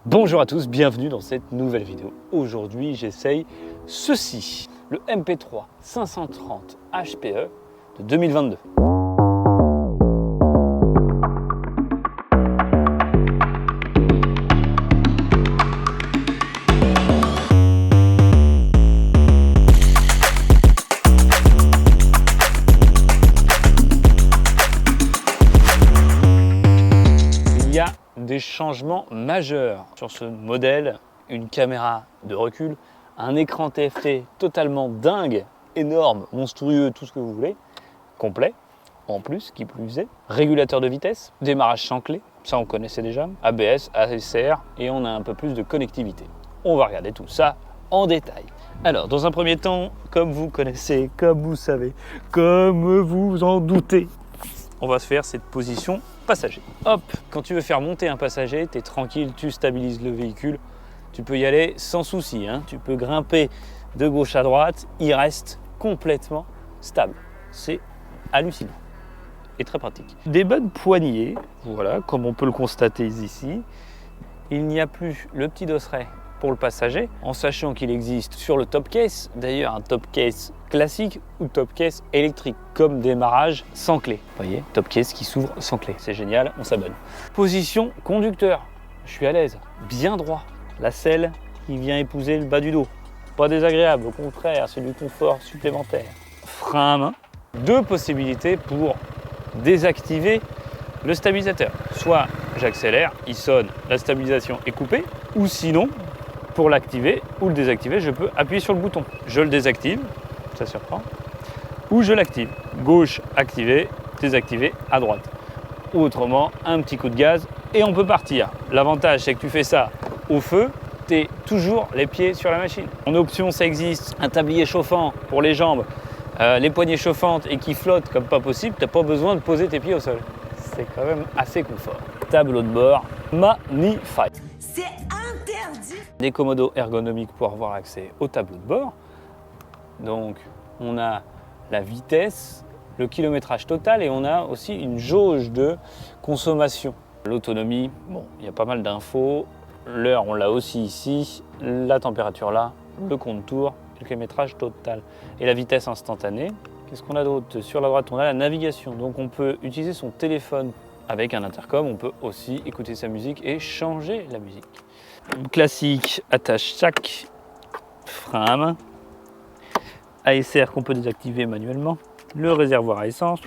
Bonjour à tous, bienvenue dans cette nouvelle vidéo. Aujourd'hui, j'essaye ceci, le MP3 530 HPE de 2022. Il y a des changements majeurs sur ce modèle, une caméra de recul, un écran TFT totalement dingue, énorme, monstrueux, tout ce que vous voulez, complet, en plus, qui plus est, régulateur de vitesse, démarrage sans clé, ça on connaissait déjà, ABS, ASR, et on a un peu plus de connectivité. On va regarder tout ça en détail. Alors, dans un premier temps, comme vous connaissez, comme vous savez, comme vous en doutez, on va se faire cette position passager. Hop, quand tu veux faire monter un passager, tu es tranquille, tu stabilises le véhicule, tu peux y aller sans souci, hein. Tu peux grimper de gauche à droite, il reste complètement stable. C'est hallucinant et très pratique. Des bonnes poignées, voilà, comme on peut le constater ici. Il n'y a plus le petit dosseret pour le passager, en sachant qu'il existe sur le top case, d'ailleurs un top case classique ou top case électrique, comme démarrage sans clé. Vous voyez, top case qui s'ouvre sans clé. C'est génial, on s'abonne. Position conducteur, je suis à l'aise, bien droit. La selle qui vient épouser le bas du dos. Pas désagréable, au contraire, c'est du confort supplémentaire. Frein à main, deux possibilités pour désactiver le stabilisateur. Soit j'accélère, il sonne, la stabilisation est coupée, ou sinon, pour l'activer ou le désactiver, je peux appuyer sur le bouton. Je le désactive, ça surprend, ou je l'active. Gauche, activer, désactiver à droite. Ou autrement, un petit coup de gaz et on peut partir. L'avantage, c'est que tu fais ça au feu, tu es toujours les pieds sur la machine. En option, ça existe, un tablier chauffant pour les jambes, les poignées chauffantes et qui flottent comme pas possible, tu n'as pas besoin de poser tes pieds au sol. C'est quand même assez confort. Tableau de bord, magnifique. C'est interdit. Des commodos ergonomiques pour avoir accès au tableau de bord. Donc, on a la vitesse, le kilométrage total et on a aussi une jauge de consommation. L'autonomie, bon, il y a pas mal d'infos. L'heure, on l'a aussi ici. La température là, le compte-tours, le kilométrage total. Et la vitesse instantanée. Qu'est-ce qu'on a d'autre? Sur la droite, on a la navigation. Donc, on peut utiliser son téléphone avec un intercom. On peut aussi écouter sa musique et changer la musique. Classique, attache sac, frein à main. ASR qu'on peut désactiver manuellement, le réservoir à essence,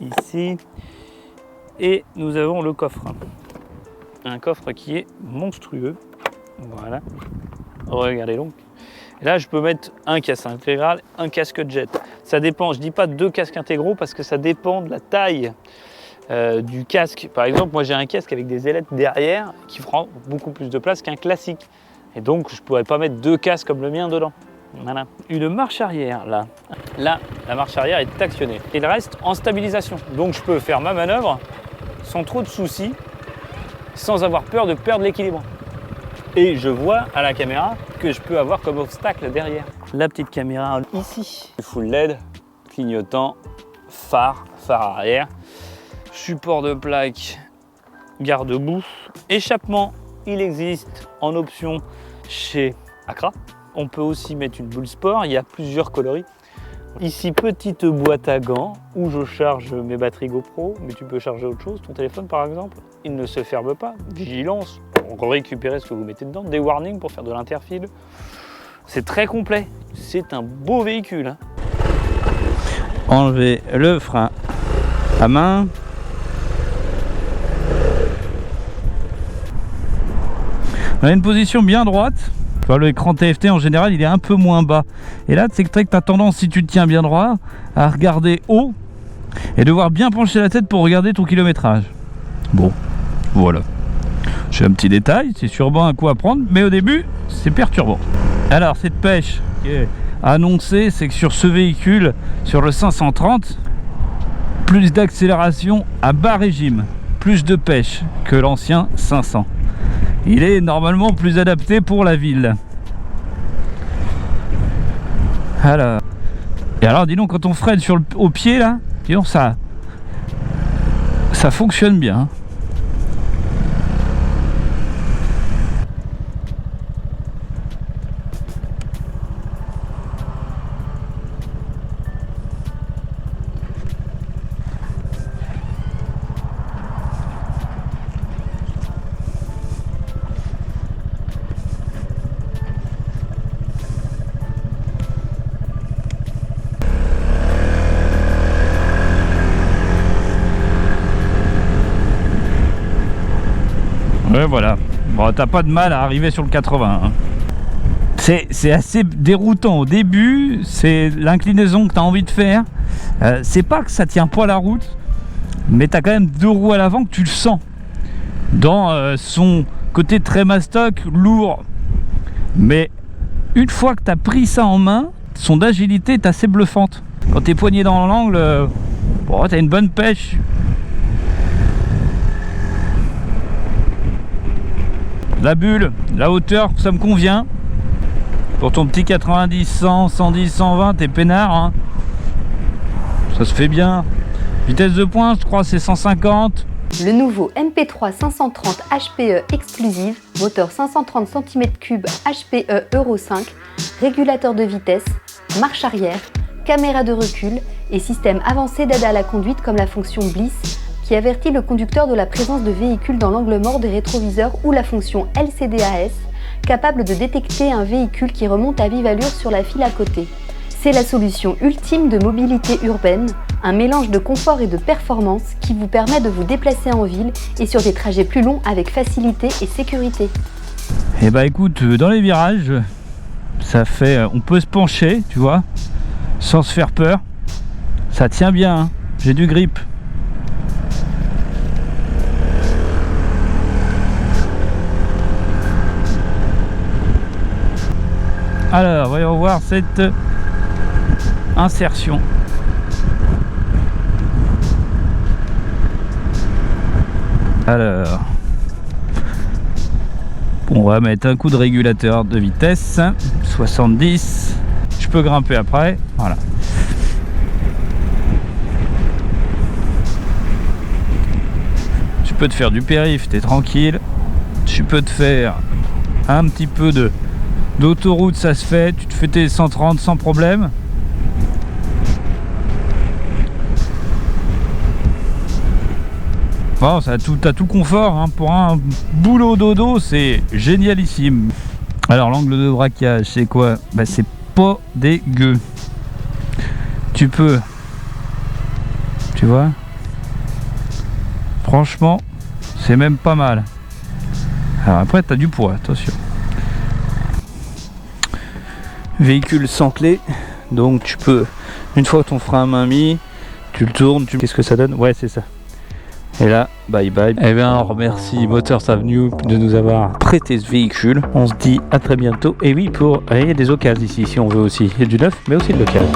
ici, et nous avons le coffre. Un coffre qui est monstrueux, voilà, regardez donc. Et là je peux mettre un casque intégral, un casque jet, ça dépend, je dis pas deux casques intégraux parce que ça dépend de la taille du casque. Par exemple, moi j'ai un casque avec des ailettes derrière qui prend beaucoup plus de place qu'un classique, et donc je pourrais pas mettre deux casques comme le mien dedans. Voilà. Une marche arrière là. Là, la marche arrière est actionnée. Il reste en stabilisation. Donc je peux faire ma manœuvre sans trop de soucis, sans avoir peur de perdre l'équilibre. Et je vois à la caméra que je peux avoir comme obstacle derrière. La petite caméra ici. Full LED, clignotant, phare arrière, support de plaque, garde-boue, échappement. Il existe en option chez Accra. On peut aussi mettre une boule sport, il y a plusieurs coloris. Ici, petite boîte à gants où je charge mes batteries GoPro, mais tu peux charger autre chose, ton téléphone par exemple. Il ne se ferme pas, vigilance pour récupérer ce que vous mettez dedans, des warnings pour faire de l'interfile. C'est très complet, c'est un beau véhicule. Hein. Enlever le frein à main. On a une position bien droite. L'écran TFT en général il est un peu moins bas. Et là c'est que tu as tendance, si tu te tiens bien droit, à regarder haut et devoir bien pencher la tête pour regarder ton kilométrage. Bon, voilà. J'ai un petit détail, c'est sûrement un coup à prendre, mais au début c'est perturbant. Alors cette pêche qui est annoncée, c'est que sur ce véhicule, sur le 530, plus d'accélération à bas régime, plus de pêche que l'ancien 500. Il est normalement plus adapté pour la ville. Alors, et alors dis donc, quand on freine au pied là, dis donc, ça fonctionne bien. voilà. Bon, t'as pas de mal à arriver sur le 80. Hein. C'est assez déroutant au début, c'est l'inclinaison que tu as envie de faire. C'est pas que ça tient pas la route, mais tu as quand même 2 roues à l'avant que tu le sens dans son côté très mastoc, lourd. Mais une fois que tu as pris ça en main, son agilité est assez bluffante. Quand tu es poigné dans l'angle, bon, tu as une bonne pêche. La bulle, la hauteur, ça me convient. Pour ton petit 90, 100, 110, 120, t'es peinard. Hein. Ça se fait bien. Vitesse de pointe, je crois, c'est 150. Le nouveau MP3 530 HPE exclusive, moteur 530 cm3 HPE Euro 5, régulateur de vitesse, marche arrière, caméra de recul et système avancé d'aide à la conduite comme la fonction Bliss qui avertit le conducteur de la présence de véhicules dans l'angle mort des rétroviseurs ou la fonction LCDAS capable de détecter un véhicule qui remonte à vive allure sur la file à côté. C'est la solution ultime de mobilité urbaine, un mélange de confort et de performance qui vous permet de vous déplacer en ville et sur des trajets plus longs avec facilité et sécurité. Et bah écoute, dans les virages, ça fait, on peut se pencher, tu vois, sans se faire peur. Ça tient bien, hein. J'ai du grip. Alors, voyons voir cette insertion. Alors, on va mettre un coup de régulateur de vitesse, 70. Je peux grimper après, voilà. Tu peux te faire du périph', t'es tranquille. Tu peux te faire un petit peu d'autoroute, ça se fait, tu te fais tes 130 sans problème. Bon, t'as tout confort, hein. Pour un boulot dodo, c'est génialissime. Alors l'angle de braquage, c'est quoi? Bah, c'est pas dégueu. Tu peux, tu vois, franchement, c'est même pas mal. Alors après, t'as du poids, attention. Véhicule sans clé, donc tu peux, une fois que ton frein à main mis, tu le tournes, qu'est-ce que ça donne? Ouais, c'est ça. Et là, bye bye. Eh bien, on remercie Motors Avenue de nous avoir prêté ce véhicule. On se dit à très bientôt. Et oui, il y a des occasions ici, si on veut aussi. Il y a du neuf, mais aussi de l'occasion.